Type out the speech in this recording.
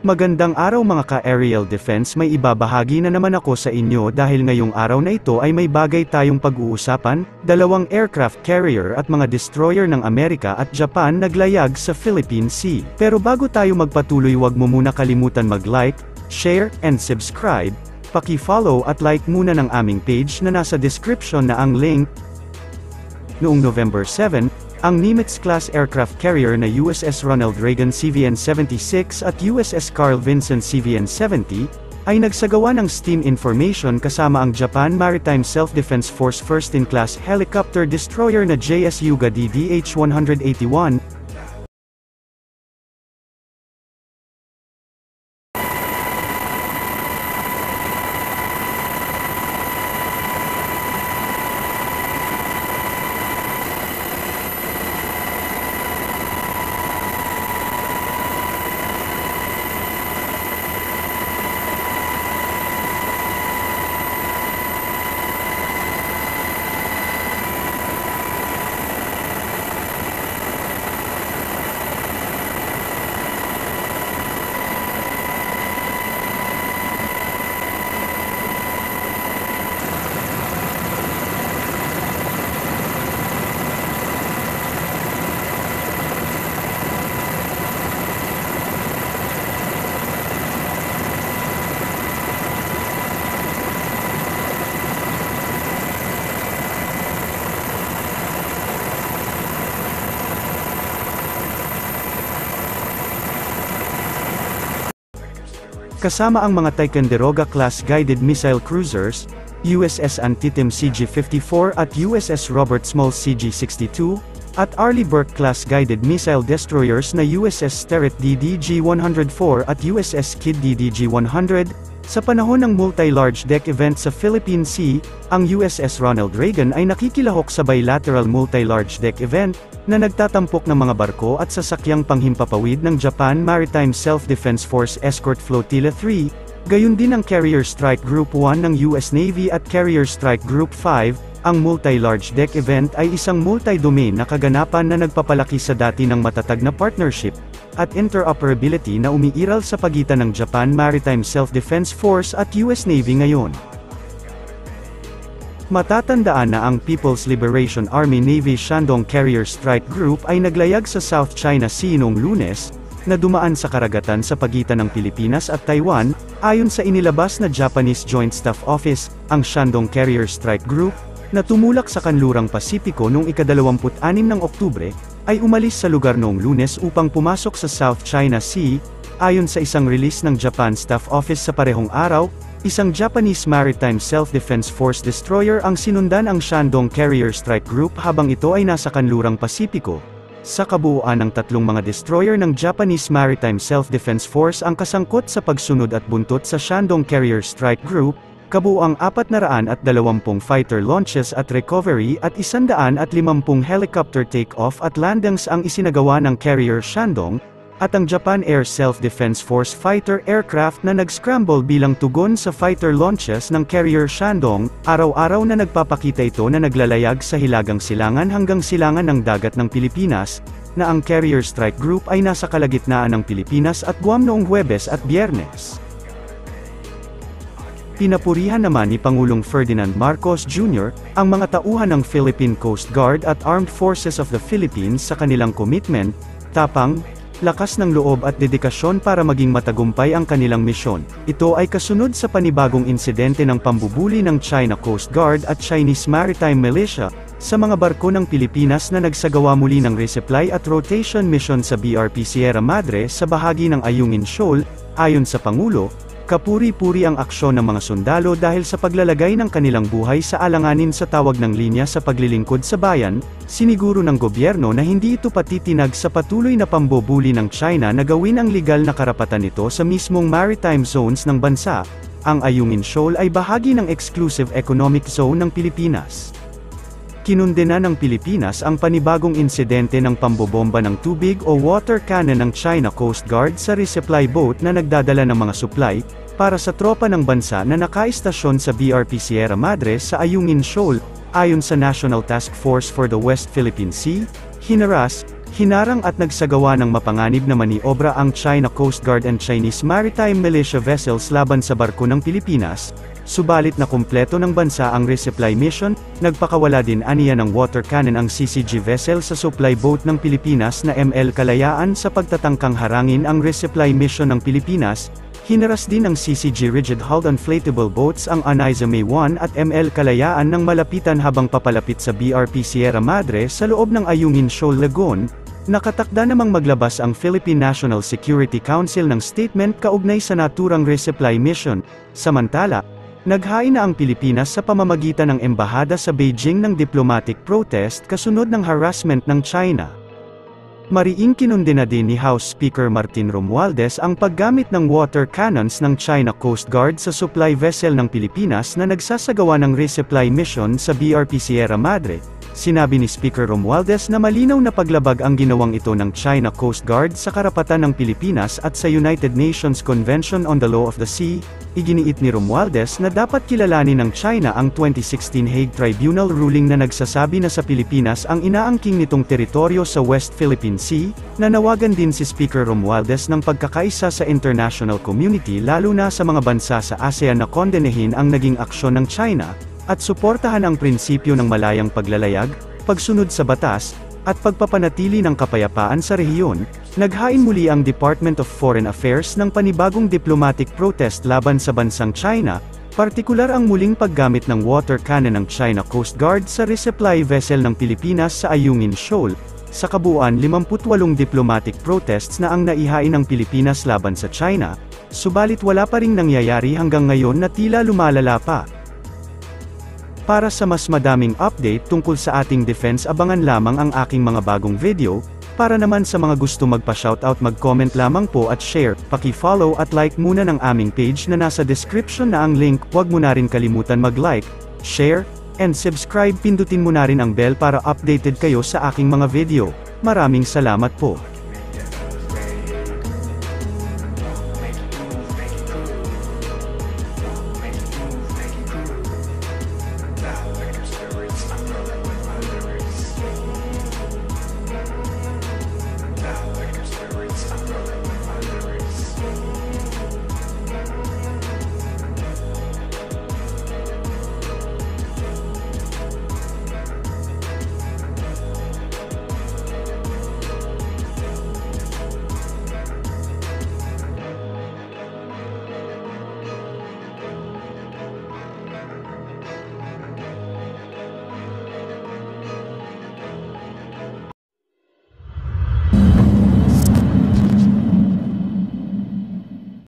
Magandang araw mga ka-aerial defense, may ibabahagi na naman ako sa inyo dahil ngayong araw na ito ay may bagay tayong pag-uusapan, dalawang aircraft carrier at mga destroyer ng Amerika at Japan naglayag sa Philippine Sea. Pero bago tayo magpatuloy, wag mo muna kalimutan mag-like, share, and subscribe. Paki-follow at like muna ng aming page na nasa description na ang link. Noong November 7, ang Nimitz-class aircraft carrier na USS Ronald Reagan CVN-76 at USS Carl Vinson CVN-70, ay nagsagawa ng steam information kasama ang Japan Maritime Self-Defense Force first-in-class helicopter destroyer na JS Hyuga DDH-181. Kasama ang mga Ticonderoga-class guided missile cruisers, USS Antietam CG-54 at USS Robert Smalls CG-62, at Arleigh Burke-class guided missile destroyers na USS Sterett DDG-104 at USS Kidd DDG-100. Sa panahon ng multi-large deck event sa Philippine Sea, ang USS Ronald Reagan ay nakikilahok sa bilateral multi-large deck event, na nagtatampok ng mga barko at sasakyang panghimpapawid ng Japan Maritime Self-Defense Force Escort Flotilla 3, gayon din ang Carrier Strike Group 1 ng US Navy at Carrier Strike Group 5. Ang multi-large deck event ay isang multi-domain na kaganapan na nagpapalaki sa dati ng matatag na partnership at interoperability na umiiral sa pagitan ng Japan Maritime Self-Defense Force at US Navy ngayon. Matatandaan na ang People's Liberation Army Navy Shandong Carrier Strike Group ay naglayag sa South China Sea noong Lunes, na dumaan sa karagatan sa pagitan ng Pilipinas at Taiwan. Ayon sa inilabas na Japanese Joint Staff Office, ang Shandong Carrier Strike Group, na tumulak sa kanlurang Pasipiko noong ika-26 ng Oktubre, ay umalis sa lugar noong Lunes upang pumasok sa South China Sea. Ayon sa isang release ng Japan Staff Office, sa parehong araw, isang Japanese Maritime Self-Defense Force destroyer ang sinundan ang Shandong Carrier Strike Group habang ito ay nasa kanlurang Pasipiko. Sa kabuuan ng tatlong mga destroyer ng Japanese Maritime Self-Defense Force ang kasangkot sa pagsunod at buntot sa Shandong Carrier Strike Group, kabuuang 420 fighter launches at recovery at 150 helicopter take-off at landings ang isinagawa ng Carrier Shandong, at ang Japan Air Self-Defense Force fighter aircraft na nag-scramble bilang tugon sa fighter launches ng Carrier Shandong. Araw-araw na nagpapakita ito na naglalayag sa hilagang silangan hanggang silangan ng dagat ng Pilipinas, na ang Carrier Strike Group ay nasa kalagitnaan ng Pilipinas at Guam noong Huwebes at Biyernes. Pinapurihan naman ni Pangulong Ferdinand Marcos Jr. ang mga tauhan ng Philippine Coast Guard at Armed Forces of the Philippines sa kanilang commitment, tapang, lakas ng loob at dedikasyon para maging matagumpay ang kanilang misyon. Ito ay kasunod sa panibagong insidente ng pambubuli ng China Coast Guard at Chinese Maritime Militia sa mga barko ng Pilipinas na nagsagawa muli ng resupply at rotation mission sa BRP Sierra Madre sa bahagi ng Ayungin Shoal. Ayon sa Pangulo, kapuri-puri ang aksyon ng mga sundalo dahil sa paglalagay ng kanilang buhay sa alanganin sa tawag ng linya sa paglilingkod sa bayan. Siniguro ng gobyerno na hindi ito patitinag sa patuloy na pambubuli ng China na gawin ang legal na karapatan nito sa mismong maritime zones ng bansa. Ang Ayungin Shoal ay bahagi ng Exclusive Economic Zone ng Pilipinas. Kinundena ng Pilipinas ang panibagong insidente ng pambobomba ng tubig o water cannon ng China Coast Guard sa resupply boat na nagdadala ng mga supply para sa tropa ng bansa na nakaistasyon sa BRP Sierra Madre sa Ayungin Shoal. Ayon sa National Task Force for the West Philippine Sea, hinaras, Hinarang at nagsagawa ng mapanganib na maniobra ang China Coast Guard and Chinese Maritime Militia vessels laban sa barko ng Pilipinas, subalit na kumpleto ng bansa ang resupply mission. Nagpakawala din aniya ng water cannon ang CCG vessel sa supply boat ng Pilipinas na ML Kalayaan sa pagtatangkang harangin ang resupply mission ng Pilipinas. Hinaras din ng CCG rigid-hulled inflatable boats ang Aniza May 1 at ML Kalayaan nang malapitan habang papalapit sa BRP Sierra Madre sa loob ng Ayungin Shoal Lagoon. Nakatakda namang maglabas ang Philippine National Security Council ng statement kaugnay sa naturang resupply mission. Samantala, naghain na ang Pilipinas sa pamamagitan ng embahada sa Beijing ng diplomatic protest kasunod ng harassment ng China. Mariing kinundena din ni House Speaker Martin Romualdez ang paggamit ng water cannons ng China Coast Guard sa supply vessel ng Pilipinas na nagsasagawa ng resupply mission sa BRP Sierra Madre. Sinabi ni Speaker Romualdez na malinaw na paglabag ang ginawang ito ng China Coast Guard sa karapatan ng Pilipinas at sa United Nations Convention on the Law of the Sea. Iginiit ni Romualdez na dapat kilalanin ng China ang 2016 Hague Tribunal ruling na nagsasabi na sa Pilipinas ang inaangking nitong teritoryo sa West Philippine Sea. Nanawagan din si Speaker Romualdez ng pagkakaisa sa international community lalo na sa mga bansa sa ASEAN na kondenehin ang naging aksyon ng China, at suportahan ang prinsipyo ng malayang paglalayag, pagsunod sa batas, at pagpapanatili ng kapayapaan sa rehiyon. Naghain muli ang Department of Foreign Affairs ng panibagong diplomatic protest laban sa bansang China, partikular ang muling paggamit ng water cannon ng China Coast Guard sa resupply vessel ng Pilipinas sa Ayungin Shoal. Sa kabuuan 58 diplomatic protests na ang naihain ng Pilipinas laban sa China, subalit wala pa ring nangyayari hanggang ngayon na tila lumalala pa. Para sa mas madaming update tungkol sa ating defense, abangan lamang ang aking mga bagong video. Para naman sa mga gusto magpa-shoutout, mag-comment lamang po at share, paki-follow at like muna ng aming page na nasa description na ang link. Huwag mo na rin kalimutan mag-like, share, and subscribe. Pindutin mo na rin ang bell para updated kayo sa aking mga video. Maraming salamat po.